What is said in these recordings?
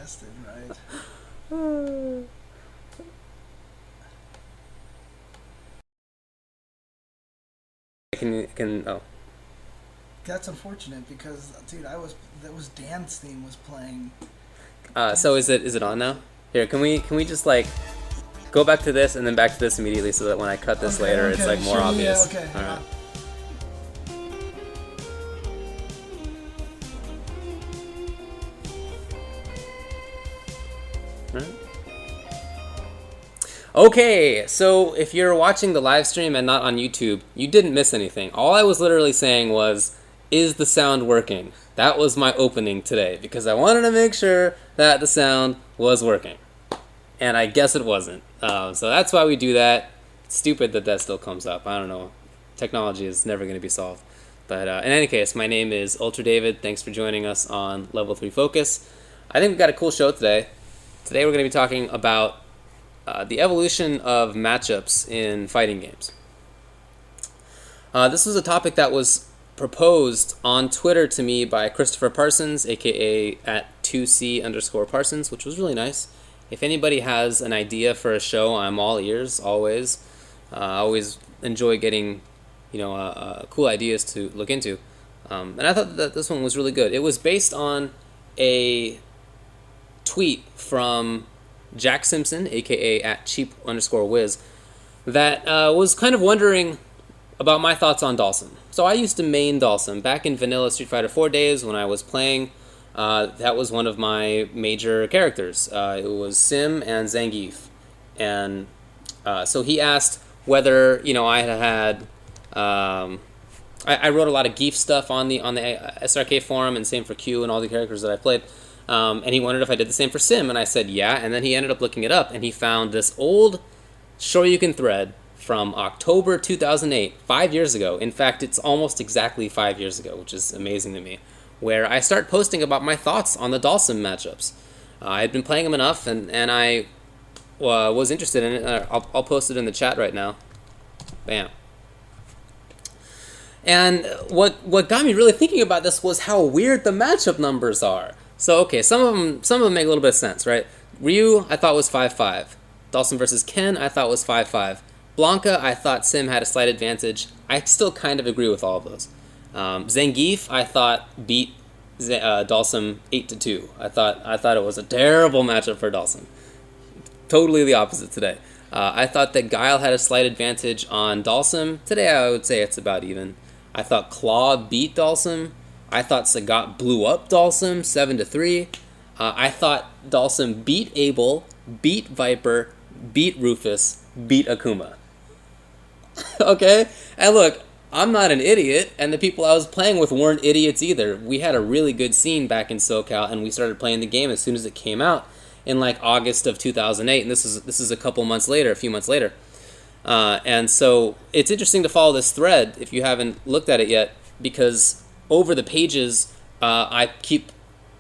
tested, right? Oh. That's unfortunate because, dude, that was Dan's theme was playing. So Dan's is it on now? Here, can we just like go back to this and then back to this immediately so that when I cut this Okay, later, it's okay, like more sure, yeah, obvious. okay, All hang right. on. All right. Okay, so if you're watching the live stream and not on YouTube, you didn't miss anything. All I was literally saying was, is the sound working? That was my opening today because I wanted to make sure that the sound was working. And I guess it wasn't. So that's why we do that. It's stupid that that still comes up. I don't know. Technology is never going to be solved. But in any case, my name is Ultra David. Thanks for joining us on Level 3 Focus. I think we've got a cool show today. Today we're going to be talking about the evolution of matchups in fighting games. This was a topic that was proposed on Twitter to me by Christopher Parsons, aka at 2C_Parsons, which was really nice. If anybody has an idea for a show, I'm all ears, always. I always enjoy getting, cool ideas to look into. And I thought that this one was really good. It was based on a tweet from Jack Simpson, aka at cheap_whiz, that was kind of wondering about my thoughts on Dhalsim. So I used to main Dhalsim back in vanilla Street Fighter 4 days when I was playing. That was one of my major characters. It was Sim and Zangief, and so he asked whether I had. I wrote a lot of Geef stuff on the SRK forum, and same for Q and all the characters that I played. And he wondered if I did the same for Sim, and I said yeah. And then he ended up looking it up, and he found this old Shoryuken thread from October 2008, 5 years ago. In fact, it's almost exactly 5 years ago, which is amazing to me, where I start posting about my thoughts on the Dhalsim matchups. I had been playing them enough, and I was interested in it. I'll post it in the chat right now. Bam. And what got me really thinking about this was how weird the matchup numbers are. So okay, some of them make a little bit of sense, right? Ryu I thought was 5-5. Dhalsim versus Ken I thought was 5-5. Blanca I thought Sim had a slight advantage. I still kind of agree with all of those. Zangief I thought beat Dhalsim 8-2. I thought it was a terrible matchup for Dhalsim. Totally the opposite today. I thought that Guile had a slight advantage on Dhalsim. Today I would say it's about even. I thought Claw beat Dhalsim. I thought Sagat blew up Dhalsim 7-3. I thought Dhalsim beat Abel, beat Viper, beat Rufus, beat Akuma. Okay? And look, I'm not an idiot, and the people I was playing with weren't idiots either. We had a really good scene back in SoCal, and we started playing the game as soon as it came out in like August of 2008, and this is a couple months later, a few months later. And so it's interesting to follow this thread if you haven't looked at it yet, because over the pages, I keep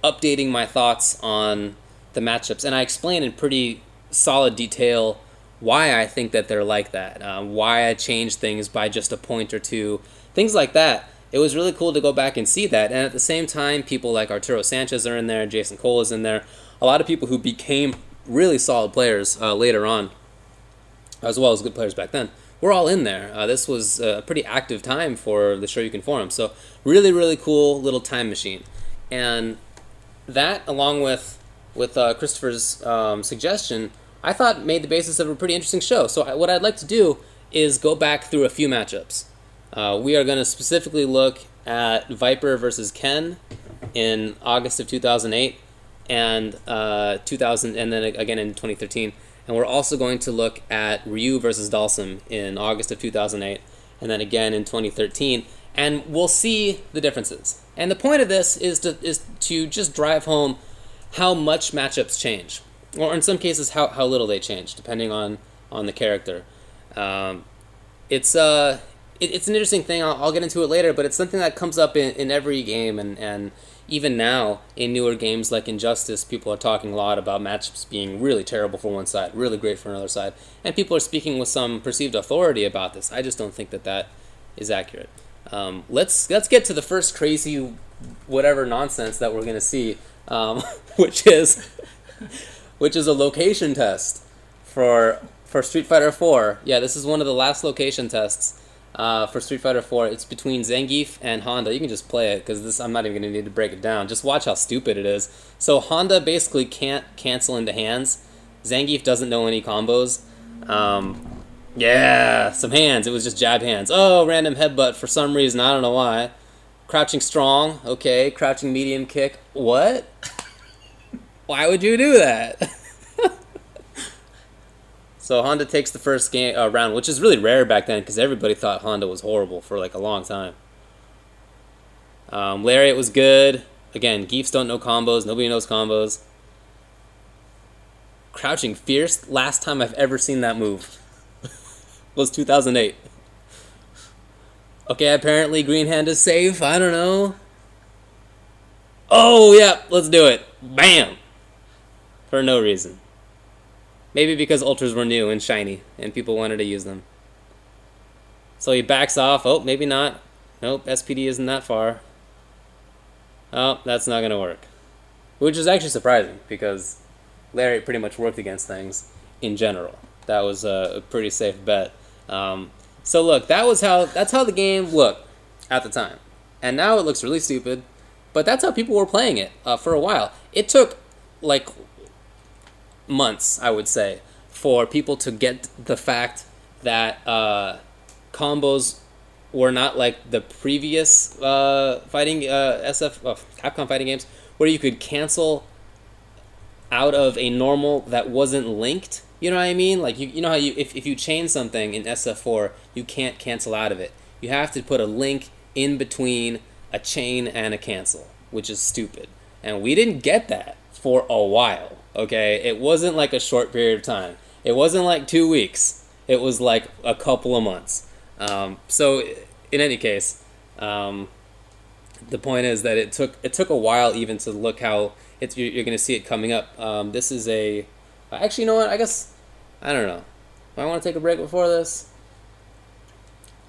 updating my thoughts on the matchups, and I explain in pretty solid detail why I think that they're like that, why I changed things by just a point or two, things like that. It was really cool to go back and see that, and at the same time, people like Arturo Sanchez are in there, Jason Cole is in there, a lot of people who became really solid players later on, as well as good players back then. We're all in there. This was a pretty active time for the Shoryuken Forum, so really, really cool little time machine. And that, along with Christopher's suggestion, I thought made the basis of a pretty interesting show. So what I'd like to do is go back through a few matchups. We are going to specifically look at Viper versus Ken in August of 2008 and 2000, and then again in 2013. And we're also going to look at Ryu versus Dhalsim in August of 2008, and then again in 2013. And we'll see the differences. And the point of this is to just drive home how much matchups change, or in some cases how little they change, depending on the character. It's an interesting thing. I'll get into it later, but it's something that comes up in every game, and even now in newer games like Injustice, people are talking a lot about matchups being really terrible for one side, really great for another side, and people are speaking with some perceived authority about this. I just don't think that is accurate. Let's get to the first crazy whatever nonsense that we're going to see, which is which is a location test for Street Fighter 4. Yeah, this is one of the last location tests for Street Fighter 4. It's between Zangief and Honda. You can just play it because this I'm not even going to need to break it down. Just watch how stupid it is. So Honda basically can't cancel into hands. Zangief doesn't know any combos. Yeah, some hands. It was just jab hands. Oh, random headbutt for some reason. I don't know why. Crouching strong. Okay. Crouching medium kick. What? Why would you do that? So Honda takes the first game round, which is really rare back then because everybody thought Honda was horrible for like a long time. Lariat was good. Again, Geefs don't know combos. Nobody knows combos. Crouching fierce. Last time I've ever seen that move was 2008. Okay, apparently Green Hand is safe. I don't know. Oh, yeah, let's do it. Bam! For no reason. Maybe because Ultras were new and shiny, and people wanted to use them. So he backs off. Oh, maybe not. Nope, SPD isn't that far. Oh, that's not going to work. Which is actually surprising, because Lariat pretty much worked against things in general. That was a pretty safe bet. So look, that's how the game looked at the time. And now it looks really stupid, but that's how people were playing it for a while. It took, like, months, I would say, for people to get the fact that combos were not like the previous fighting Capcom fighting games, where you could cancel out of a normal that wasn't linked. You know what I mean? Like you know how if you chain something in SF4, you can't cancel out of it. You have to put a link in between a chain and a cancel, which is stupid. And we didn't get that for a while. Okay, it wasn't like a short period of time. It wasn't like 2 weeks. It was like a couple of months. So in any case, the point is that it took a while even to look how you're going to see it coming up. This is a actually, you know what? I guess I don't know. Do I want to take a break before this?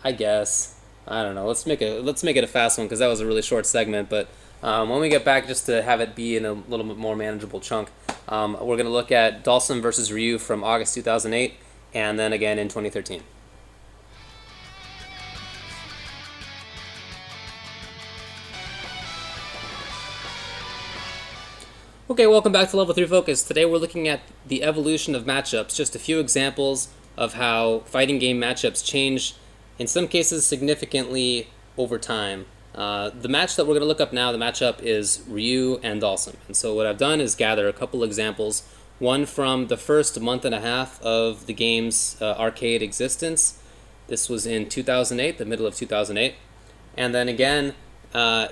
I guess I don't know. Let's make it a fast one because that was a really short segment. But when we get back, just to have it be in a little bit more manageable chunk, we're going to look at Dhalsim versus Ryu from August 2008, and then again in 2013. Okay, welcome back to Level 3 Focus. Today we're looking at the evolution of matchups, just a few examples of how fighting game matchups change, in some cases significantly over time. The match that we're going to look up now, the matchup is Ryu and Dhalsim. And so what I've done is gather a couple examples, one from the first month and a half of the game's arcade existence. This was in 2008, the middle of 2008. And then again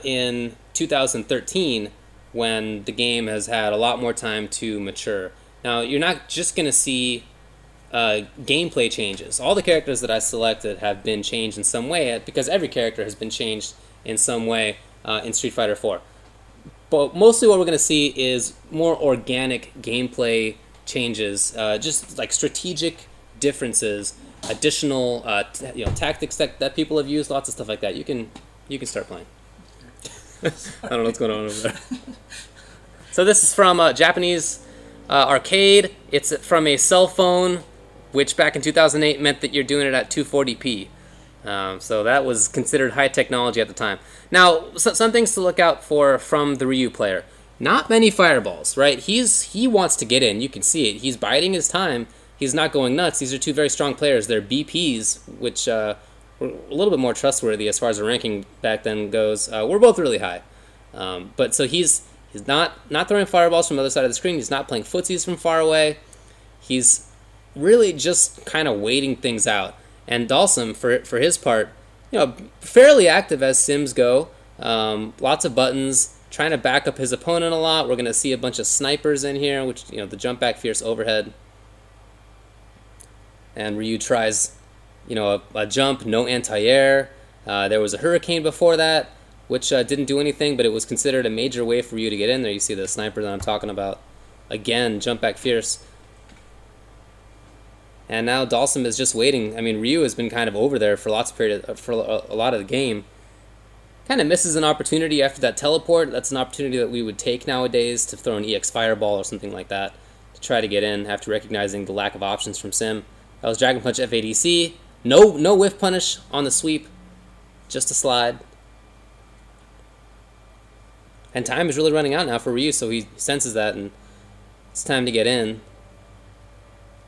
in 2013, when the game has had a lot more time to mature. Now, you're not just going to see gameplay changes. All the characters that I selected have been changed in some way, because every character has been changed in some way in Street Fighter 4. But mostly what we're going to see is more organic gameplay changes, just like strategic differences, additional tactics that people have used, lots of stuff like that. You can start playing. I don't know what's going on over there. So this is from Japanese arcade. It's from a cell phone, which back in 2008 meant that you're doing it at 240p. So that was considered high technology at the time. Now, some things to look out for from the Ryu player. Not many fireballs, right? He wants to get in. You can see it. He's biding his time. He's not going nuts. These are two very strong players. They're BPs, which were a little bit more trustworthy as far as the ranking back then goes. We're both really high. But so he's not throwing fireballs from the other side of the screen. He's not playing footsies from far away. He's really just kind of waiting things out. And Dhalsim, for his part, fairly active as sims go. Lots of buttons, trying to back up his opponent a lot. We're going to see a bunch of snipers in here, which, the jump back fierce overhead. And Ryu tries, a jump, no anti-air. There was a hurricane before that, which didn't do anything, but it was considered a major way for Ryu to get in there. You see the sniper that I'm talking about. Again, jump back fierce. And now Dhalsim is just waiting. I mean, Ryu has been kind of over there for a lot of the game. Kind of misses an opportunity after that teleport. That's an opportunity that we would take nowadays to throw an EX Fireball or something like that to try to get in after recognizing the lack of options from Sim. That was Dragon Punch F80C. No whiff punish on the sweep. Just a slide. And time is really running out now for Ryu, so he senses that, and it's time to get in.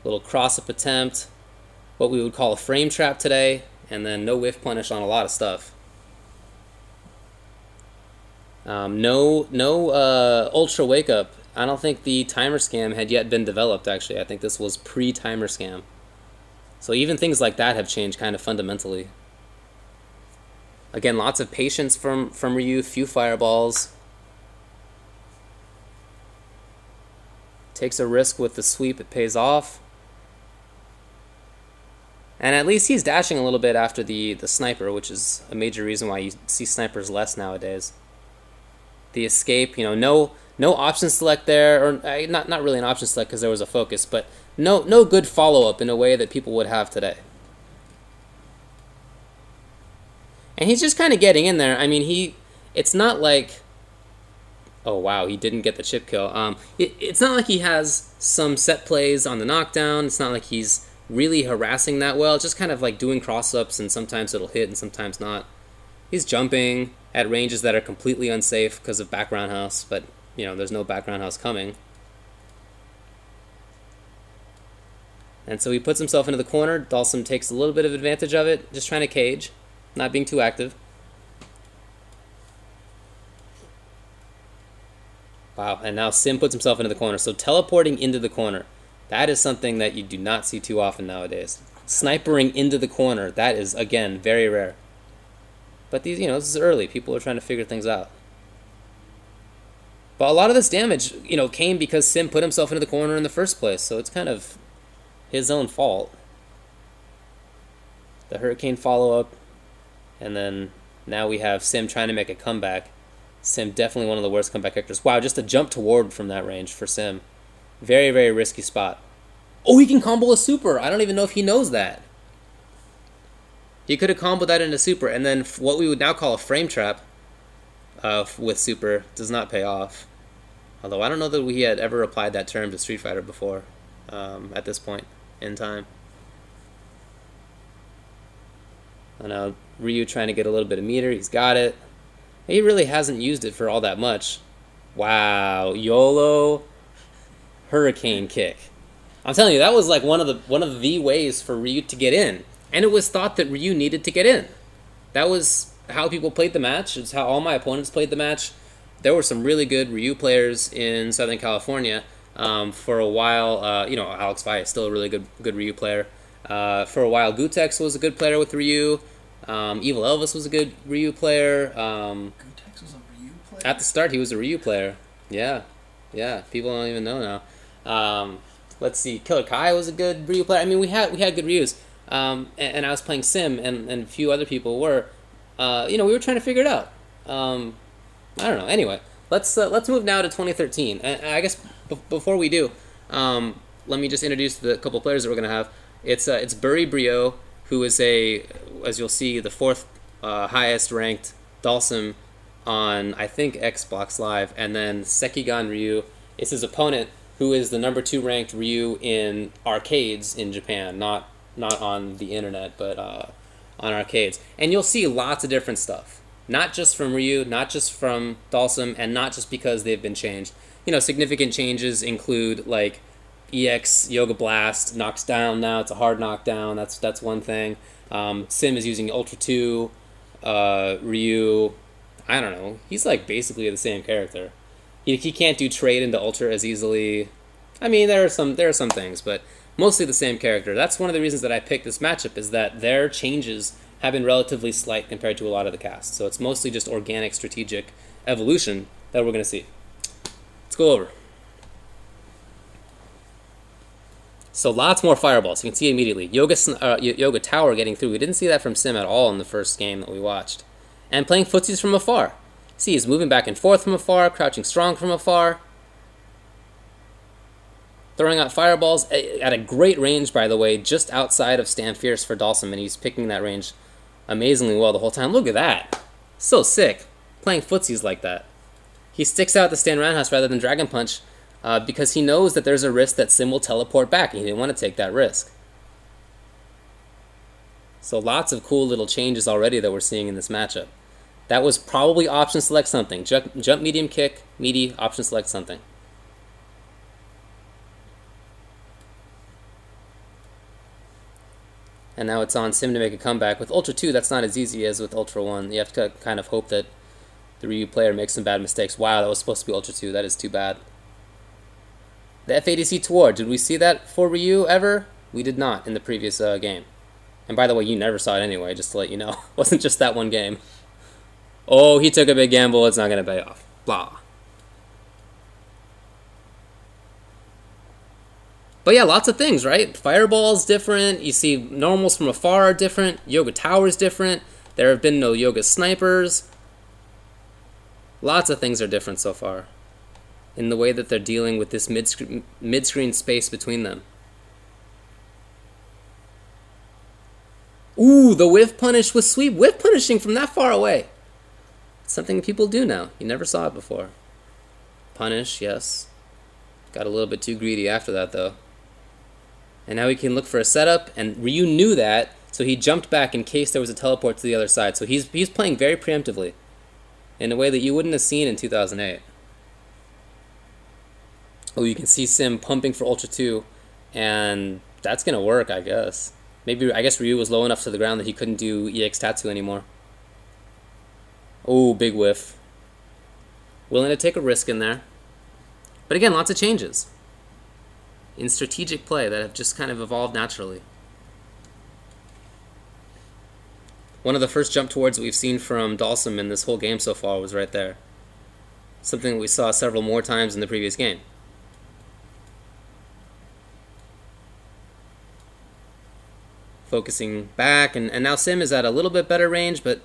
Little cross-up attempt. What we would call a frame trap today, and then no whiff punish on a lot of stuff. No Ultra Wake Up. I don't think the timer scam had yet been developed, actually. I think this was pre-timer scam. So even things like that have changed kind of fundamentally. Again, lots of patience from Ryu, few fireballs. Takes a risk with the sweep, it pays off. And at least he's dashing a little bit after the sniper, which is a major reason why you see snipers less nowadays. The escape, you know, no option select there, or not really an option select because there was a focus, but no good follow-up in a way that people would have today. And he's just kind of getting in there. I mean, it's not like, oh wow, he didn't get the chip kill. It's not like he has some set plays on the knockdown. It's not like he's really harassing that well. It's just kind of like doing cross-ups, and sometimes it'll hit and sometimes not. He's jumping at ranges that are completely unsafe because of background house, but you know, there's no background house coming. And so he puts himself into the corner. Dhalsim takes a little bit of advantage of it, just trying to cage, not being too active. Wow, and now Sim puts himself into the corner. So teleporting into the corner, that is something that you do not see too often nowadays. Snipering into the corner, that is, again, very rare. But these, this is early. People are trying to figure things out. But a lot of this damage, came because Sim put himself into the corner in the first place. So it's kind of his own fault. The Hurricane follow-up. And then now we have Sim trying to make a comeback. Sim definitely one of the worst comeback characters. Wow, just a jump toward from that range for Sim. Very, very risky spot. Oh, he can combo a super. I don't even know if he knows that. He could have comboed that into super, and then what we would now call a frame trap with super does not pay off. Although I don't know that we had ever applied that term to Street Fighter before at this point in time. And now Ryu trying to get a little bit of meter. He's got it. He really hasn't used it for all that much. Wow, YOLO Hurricane kick. I'm telling you, that was like one of the ways for Ryu to get in. And it was thought that Ryu needed to get in. That was how people played the match. It's how all my opponents played the match. There were some really good Ryu players in Southern California for a while. Alex Vai is still a really good Ryu player. For a while, Gutex was a good player with Ryu. Evil Elvis was a good Ryu player. Gutex was a Ryu player? At the start, he was a Ryu player. Yeah. People don't even know now. Let's see. Killer Kai was a good Ryu player. I mean, we had good Ryus. And I was playing Sim, and a few other people were. We were trying to figure it out. I don't know. Anyway, let's move now to 2013. And I guess before we do, let me just introduce the couple players that we're gonna have. It's Burry Brio, who is as you'll see, the fourth highest ranked Dhalsim on, I think, Xbox Live, and then Sekigan Ryu is his opponent, who is the number 2 ranked Ryu in arcades in Japan, not on the internet, but on arcades. And you'll see lots of different stuff, not just from Ryu, not just from Dhalsim, and not just because they've been changed. Significant changes include like EX Yoga Blast knocks down now. It's a hard knockdown. That's one thing. Sim is using Ultra 2. Ryu, I don't know. He's like basically the same character. He can't do trade into Ultra as easily. I mean, there are some things, but mostly the same character. That's one of the reasons that I picked this matchup, is that their changes have been relatively slight compared to a lot of the cast. So it's mostly just organic, strategic evolution that we're going to see. Let's go over. So lots more fireballs. You can see immediately. Yoga Tower getting through. We didn't see that from Sim at all in the first game that we watched. And playing footsies from afar. See, he's moving back and forth from afar, crouching strong from afar. Throwing out fireballs at a great range, by the way, just outside of Stand Fierce for Dhalsim, and he's picking that range amazingly well the whole time. Look at that. So sick, playing footsies like that. He sticks out the stand roundhouse rather than Dragon Punch because he knows that there's a risk that Sim will teleport back, and he didn't want to take that risk. So lots of cool little changes already that we're seeing in this matchup. That was probably option select something. Jump medium kick, meaty, option select something. And now it's on Sim to make a comeback. With Ultra 2, that's not as easy as with Ultra 1. You have to kind of hope that the Ryu player makes some bad mistakes. Wow, that was supposed to be Ultra 2. That is too bad. The FADC toward. Did we see that for Ryu ever? We did not in the previous game. And by the way, you never saw it anyway, just to let you know. It wasn't just that one game. Oh, he took a big gamble. It's not going to pay off. Blah. But yeah, lots of things, right? Fireball's different. You see normals from afar are different. Yoga Tower's different. There have been no Yoga Snipers. Lots of things are different so far in the way that they're dealing with this mid-screen space between them. Ooh, the whiff punish was sweet. Whiff punishing from that far away. It's something people do now. You never saw it before. Punish, yes. Got a little bit too greedy after that, though. And now he can look for a setup, and Ryu knew that, so he jumped back in case there was a teleport to the other side. So he's playing very preemptively in a way that you wouldn't have seen in 2008. Oh, you can see Sim pumping for Ultra 2, and that's going to work, I guess. I guess Ryu was low enough to the ground that he couldn't do EX Tattoo anymore. Oh, big whiff. Willing to take a risk in there. But again, lots of changes in strategic play that have just kind of evolved naturally. One of the first jump towards we've seen from Dhalsim in this whole game so far was right there. Something we saw several more times in the previous game. Focusing back, and now Sim is at a little bit better range, but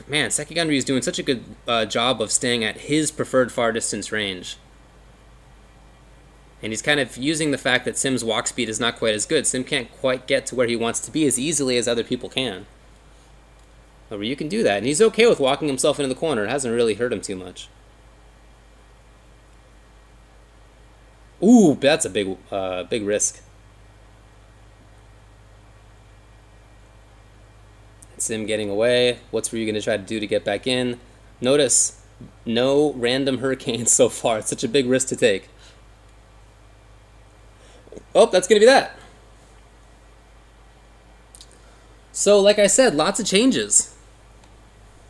man, Sekigan Ryu is doing such a good job of staying at his preferred far distance range. And he's kind of using the fact that Sim's walk speed is not quite as good. Sim can't quite get to where he wants to be as easily as other people can. But Ryu can do that, and he's okay with walking himself into the corner. It hasn't really hurt him too much. Ooh, that's a big risk. Sim getting away. What's Ryu going to try to do to get back in? Notice, no random hurricanes so far. It's such a big risk to take. Oh, that's going to be that. So, like I said, lots of changes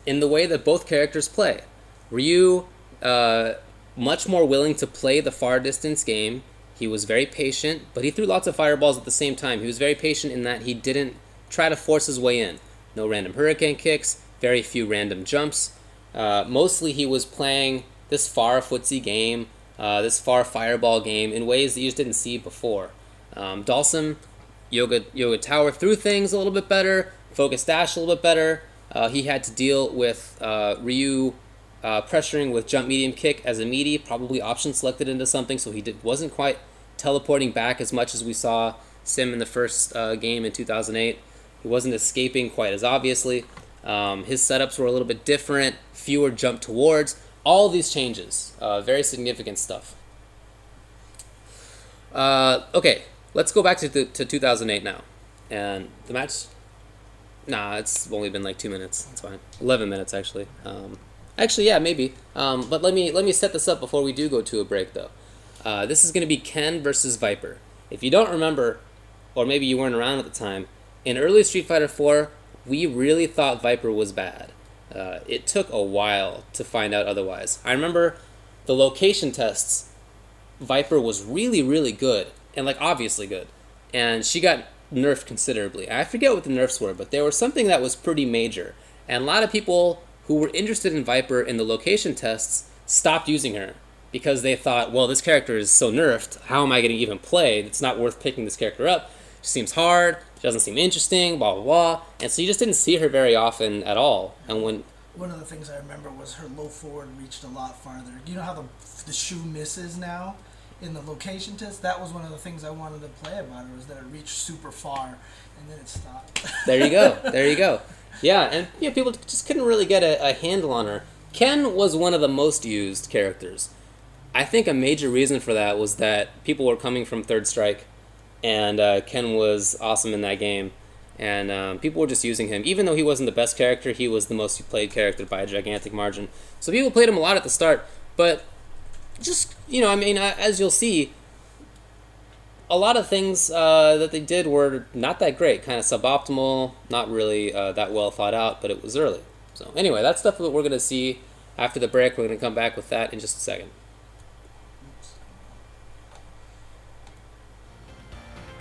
in the way that both characters play. Ryu, much more willing to play the far distance game. He was very patient, but he threw lots of fireballs at the same time. He was very patient in that he didn't try to force his way in. No random hurricane kicks, very few random jumps. Mostly he was playing this far footsie game, this far fireball game in ways that you just didn't see before. Dhalsim, Yoga Tower threw things a little bit better, focus dash a little bit better. He had to deal with Ryu pressuring with jump medium kick as a meaty, probably option selected into something, so he wasn't quite teleporting back as much as we saw Sim in the first game in 2008. He wasn't escaping quite as obviously. His setups were a little bit different, fewer jump towards. All these changes, very significant stuff. Okay, let's go back to 2008 now. And the match, it's only been like 2 minutes. It's fine. 11 minutes actually. Actually, yeah, maybe. But let me set this up before we do go to a break though. This is going to be Ken versus Viper. If you don't remember, or maybe you weren't around at the time, in early Street Fighter 4, we really thought Viper was bad. It took a while to find out otherwise. I remember the location tests, Viper was really, really good, and like obviously good. And she got nerfed considerably. I forget what the nerfs were, but there was something that was pretty major. And a lot of people who were interested in Viper in the location tests stopped using her because they thought, well, this character is so nerfed, how am I going to even play? It's not worth picking this character up. She seems hard, she doesn't seem interesting, blah, blah, blah. And so you just didn't see her very often at all. And one of the things I remember was her low forward reached a lot farther. You know how the shoe misses now? in the location test, that was one of the things I wanted to play about it, was that it reached super far and then it stopped. There you go. There you go. Yeah, and people just couldn't really get a handle on her. Ken was one of the most used characters. I think a major reason for that was that people were coming from Third Strike, and Ken was awesome in that game, and people were just using him. Even though he wasn't the best character, he was the most played character by a gigantic margin. So people played him a lot at the start, but just, as you'll see, a lot of things that they did were not that great, kind of suboptimal, not really that well thought out, but it was early. So anyway, that's stuff that we're going to see after the break. We're going to come back with that in just a second.